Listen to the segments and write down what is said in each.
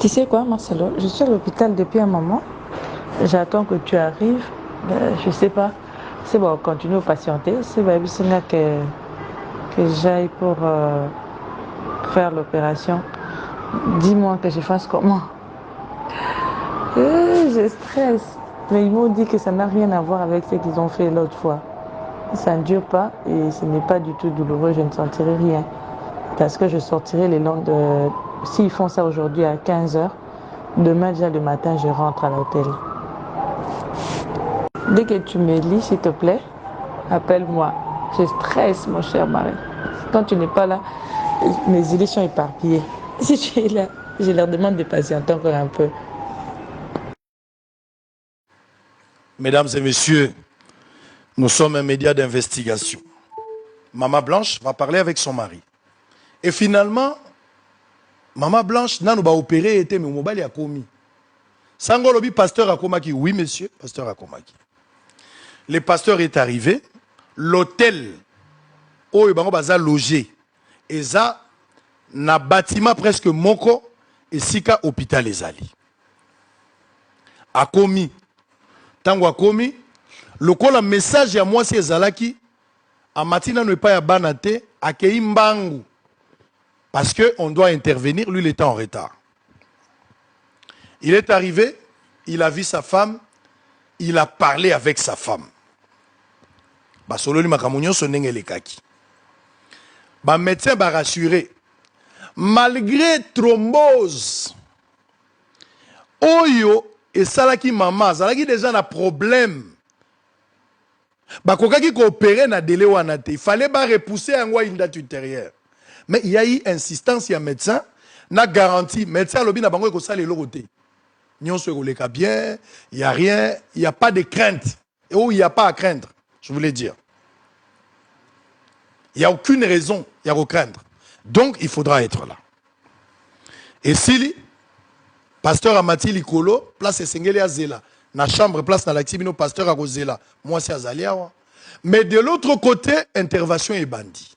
Tu sais quoi, Marcelo? Je suis à l'hôpital depuis un moment. J'attends que tu arrives. Je sais pas. C'est bon, continue à patienter. C'est bon, que j'aille pour faire l'opération. Dis-moi que je fasse comment? Je stresse. Mais ils m'ont dit que ça n'a rien à voir avec ce qu'ils ont fait l'autre fois. Ça ne dure pas et ce n'est pas du tout douloureux. Je ne sentirai rien. Parce que je sortirai les longs de... S'ils font ça aujourd'hui à 15 heures, demain déjà le matin, je rentre à l'hôtel. Dès que tu me lis, s'il te plaît, appelle-moi. Je stresse, mon cher mari. Quand tu n'es pas là, mes idées sont éparpillées. Si tu es là, je leur demande de patienter encore un peu. Mesdames et messieurs, nous sommes un média d'investigation. Maman Blanche va parler avec son mari. Et finalement, Maman Blanche n'a pas opéré et mais mobile a commis. Sangolobi, pasteur Akomaki. Oui, monsieur, pasteur Akomaki. Le pasteur est arrivé. L'hôtel où il a logé. Et ça, na bâtiment presque moko et sika hôpital les ali. Akomi. Tango akomi. Le col message à moi c'est Zalaki. A matina ne pas ya banate. Akei mbangu. Parce qu'on doit intervenir, lui il était en retard. Il est arrivé, il a vu sa femme, il a parlé avec sa femme. Basololi makamunyo sonenge le kaki. Ba médecin ba rassuré. Malgré thrombose, oyo et salaki mama, salaki déjà un problème. Ba kokaki ko opérer na délai wanate. Il fallait ba repousser en une date ultérieure. Mais il y a eu insistance, il y a un médecin, n'a garanti, médecin lobi na bango ko sale lokote. Nyon se roleka bien, il n'y a rien, il n'y a pas de crainte. Et où il n'y a pas à craindre, je voulais dire. Il n'y a aucune raison, il y a à craindre. Donc, il faudra être là. Et si, pasteur Amati Likolo, place Sengeli Azela, na chambre, place na l'actibino, pasteur Agozela, moi c'est Azalia. Mais de l'autre côté, intervention est bandit.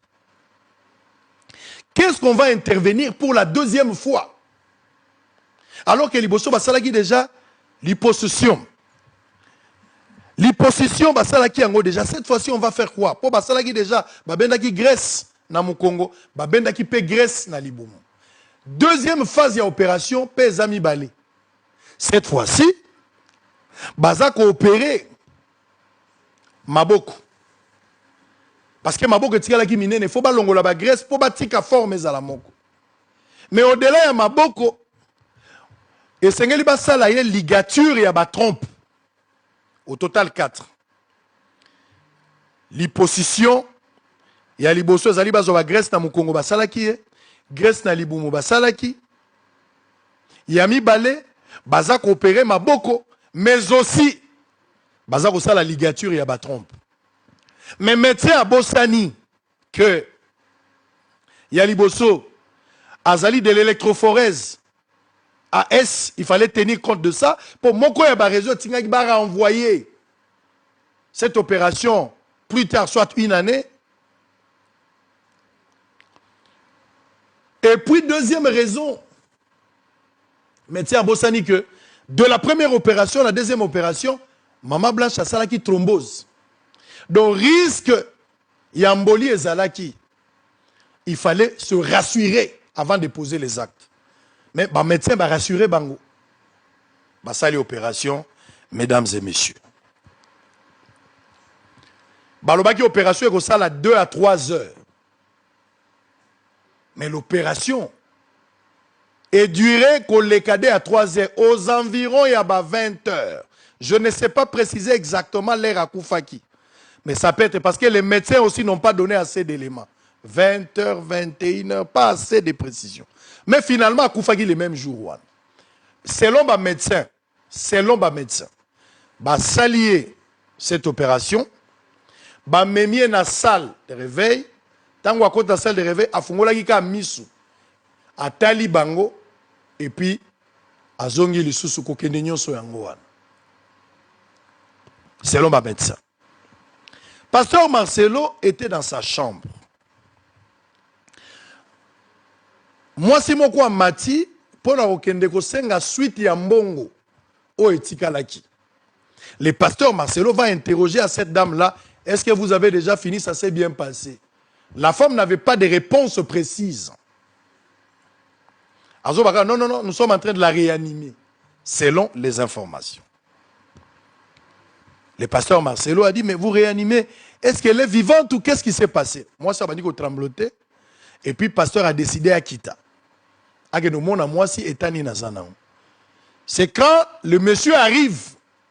Qu'est-ce qu'on va intervenir pour la deuxième fois? Alors que Liboso Basalaki déjà, l'hypossession. L'hypossession, Basalaki Ango déjà, cette fois-ci on va faire quoi? Pour Basalaki déjà, Babendaki Grèce, na Mukongo, Babendaki pe Grèce, na Libomo. Deuxième phase de l'opération, pe Zami Balé. Cette fois-ci, Baza coopérer Maboko. Parce que Maboko Tikalaki Mine, il faut pas longola ba Grèce, pour batika forme za la moko. Mais au-delà de Maboko, et Sengeli Basala, il y a ligature et ba trompe. Au total 4. L'hyposition, il y a l'hyposso, il y a Grèce na Mukongo Basalaki, Grèce na Libumo Basalaki. Il y a mi balé, Baza coopéré Maboko, mais aussi, Baza ko la ligature et ba trompe. Mais médecin à Bossani, que il y a l'hyposso, Azali de l'électrophorèse, AS, il fallait tenir compte de ça. Pour Moko et Barézo, Tingaki va renvoyer cette opération plus tard, soit une année. Et puis, deuxième raison, médecin à Bossani, que de la première opération à la deuxième opération, Maman Blanche a salaki thrombose. Donc, risque, Yamboli et Zalaki, il fallait se rassurer avant de poser les actes. Mais le médecin va rassurer Bango. Ça, l'opération, mesdames et messieurs. Balobaki opération est ça à 2 à 3 heures. Mais l'opération est durée qu'on les cadets à 3 heures. Aux environs, il y a 20 heures. Je ne sais pas préciser exactement l'heure à Koufaki. Mais ça peut être parce que les médecins aussi n'ont pas donné assez d'éléments. 20 heures, 21 heures, pas assez de précision. Mais finalement, à Koufaki, le même jour. Selon ma médecin, s'allier cette opération, memie na salle de réveil, tant à côté de la salle de réveil, à Fongola Kika Misu, à Tali Bango, et puis à Zongi Lisusu Kokenenyo Soyangoan. Selon ma médecin. Pasteur Marcelo était dans sa chambre. Moi, c'est mon quoi Mati, pour na okende ko senga suite ya mbongo o etikalaki. Le pasteur Marcelo va interroger à cette dame-là, est-ce que vous avez déjà fini, ça s'est bien passé? La femme n'avait pas de réponse précise. Azobaka, non, non, non, nous sommes en train de la réanimer, selon les informations. Le pasteur Marcelo a dit, mais vous réanimez, est-ce qu'elle est vivante ou qu'est-ce qui s'est passé? Moi, ça m'a dit qu'on tremblotait. Et puis, le pasteur a décidé à quitter. C'est quand le monsieur arrive,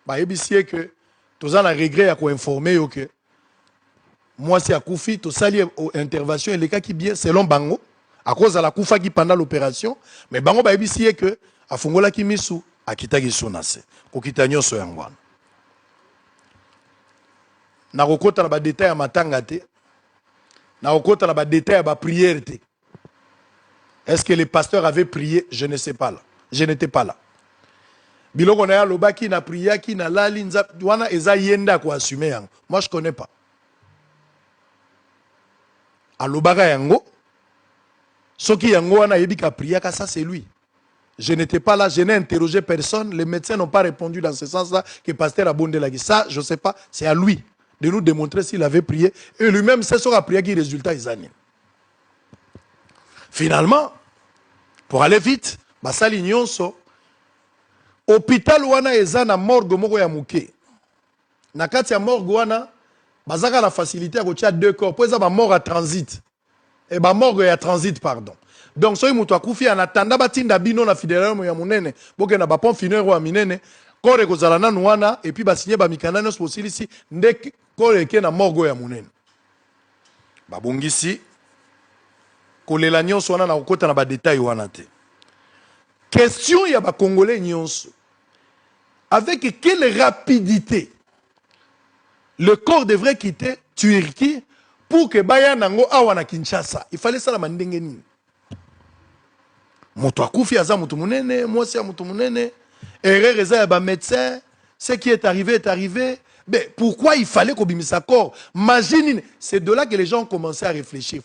que tous en a regret à informer que moi, c'est à Koufi, tout ça, intervention, et les cas qui bien, selon Bango, à cause de la Koufa qui pendant l'opération, mais Bango, que à Fongola qui misu, à Kitagi Sonase, au Kitanyo Soyangwan. Na kokota na ba détail ya matanga te, na kokota na ba détail ya ba prière te. Est-ce que les pasteurs avaient prié? Je ne sais pas là. Je n'étais pas là. Biloko na ya loba ki na priya ki na lali nza wana eza yenda ko assumer yango. Moi je connais pas. Alobaka yango soki yango wana yebi ka priya ka ça c'est lui. Je n'étais pas là, je n'ai interrogé personne, les médecins n'ont pas répondu dans ce sens-là que pasteur Abonde l'a dit. Ça, je ne sais pas, c'est à lui de nous démontrer s'il avait prié. Et lui-même, c'est son prière qui résultat est anime. Finalement, pour aller vite, basali nyonso, hôpital wana eza na morgue moko ya muke. Na kati ya morgue wana, bazaka la facilité à kotia deux corps. Pour ça, ba mort à transit. Et ba morgue ya transit, pardon. Donc, so mutu akufi en attendant batinda bino na fidèle ya munene, boke na ba pont funéraire wa minene, kore kozala na nuana, et puis ba signer ba mikanda nos possibilisi, ndek kore ke na morgue ya munene. Ba bongisi, kolela nyonso wana na kokota na ba détail wana te. Question ya ba Congolais nyonso. Avec quelle rapidité le corps devrait quitter Turquie pour que baya nango awa na Kinshasa? Il fallait ça la mandenge nini? Moto akufi aza mutu munene, mwasi ya mutu munene, erreur eza ya ba médecin, ce qui est arrivé. Mais pourquoi il fallait qu'on bimisa corps? Imagine, c'est de là que les gens ont commencé à réfléchir.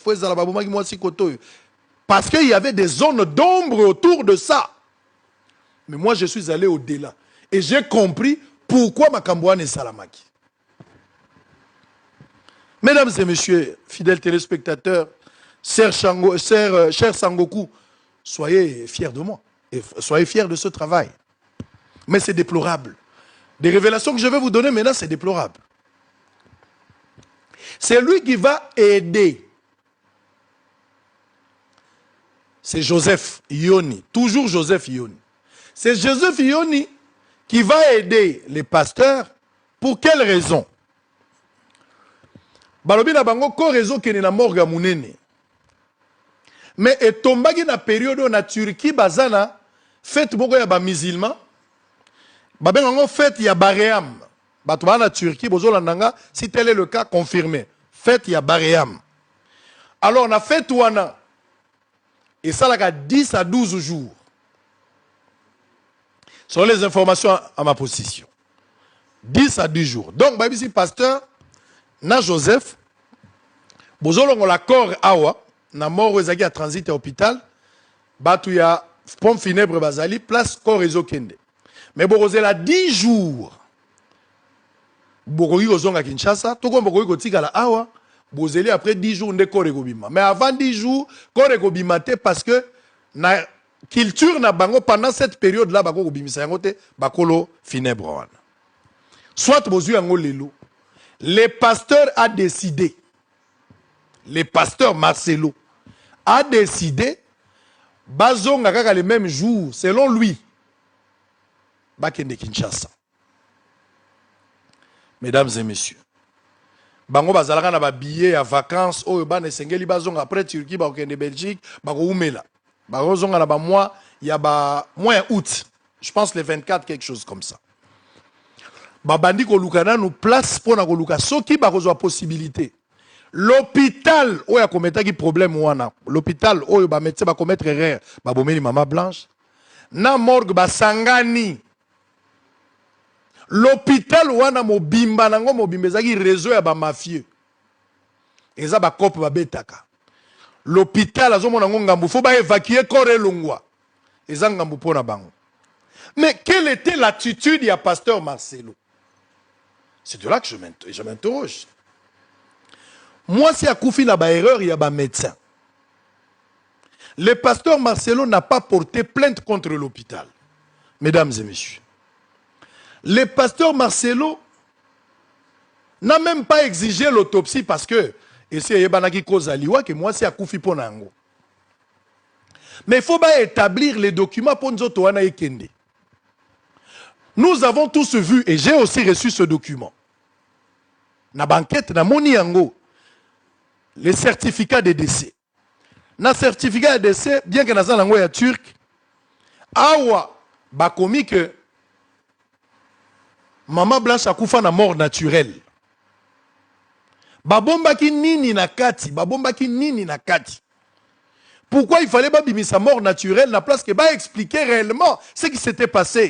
Parce qu'il y avait des zones d'ombre autour de ça. Mais moi, je suis allé au-delà. Et j'ai compris pourquoi Makambouane est Salamaki. Mesdames et messieurs, fidèles téléspectateurs, cher Sangoku, soyez fiers de moi. Et soyez fiers de ce travail. Mais c'est déplorable. Des révélations que je vais vous donner maintenant, c'est déplorable. C'est lui qui va aider. C'est Joseph Yoni. Toujours Joseph Yoni. C'est Joseph Yoni qui va aider les pasteurs. Pour quelle raison? Balobi na bango ko raison kene na morgue munene. Mais etombaki na période na Turquie bazana fête moko ya ba musulman. Babengango fête ya Baréam. Batouba na Turquie bozolandanga si tel est le cas confirmé. Fête ya Baréam. Alors on a fait wana et ça là 10 à 12 jours. Ce sont les informations à ma position. 10 à 10 jours. Donc babi si pasteur na Joseph bozolongo la corps awa na mort ezaki à transit à hôpital batu ya pompe funèbre bazali place corps ezokende. Mais Borozé a 10 jours. Borogi Ozonga Kinshasa, tout comme Borogi Kotika la Awa, Bozeli après 10 jours de Korekobima. Mais avant 10 jours, Korekobima parce que na culture na bango pendant cette période là, Bako Kobimisa yangote, Bakolo funèbre. Soit Bozu yango lelo. Le pasteur a décidé, le pasteur Marcelo a décidé, Bazonga kaka le même jour, selon lui. Bakende Kinshasa. Mesdames et messieurs, bango bazalaka na ba billet à vacances oyo ba ne sengeli bazonga après Turquie ba okende Belgique ba ko umela. Ba zonga na ba mois ya ba mois août. Je pense le 24 quelque chose comme ça. Ba bandi ko lukana nous place pour na ko luka soki ba ko zo possibilité. L'hôpital oyo akometa ki problème wana. L'hôpital oyo ba médecin ba commettre erreur ba bomeli mama blanche. Na morgue ba sangani. L'hôpital wana mobimba nango mobimba ezaki réseau ya ba mafieux. Eza ba kope ba betaka. L'hôpital azomona ngo ngambu faut ba évacuer corps elongwa. ezangambu pona bango. Mais quelle était l'attitude du pasteur Marcelo? C'est de là que je m'interroge. Moi, si Akoufi n'a pas erreur, il y a un médecin. Le pasteur Marcelo n'a pas porté plainte contre l'hôpital. Mesdames et messieurs. Le pasteur Marcelo n'a même pas exigé l'autopsie parce que, et c'est Yebanaki Kozaliwa, que moi, c'est Akoufi Ponango. Mais il faut pas établir les documents pour nous autres. Nous avons tous vu, et j'ai aussi reçu ce document. Na banquette, na moni yango. Les certificats de décès. Na certificat de décès, bien que na langue ya turc, awa, bakomi que Maman Blanche akufa na mort naturelle. Babombaki nini na kati, babombaki nini na kati. Pourquoi il fallait pas bimisa mort naturelle na place que ba expliquer réellement ce qui s'était passé.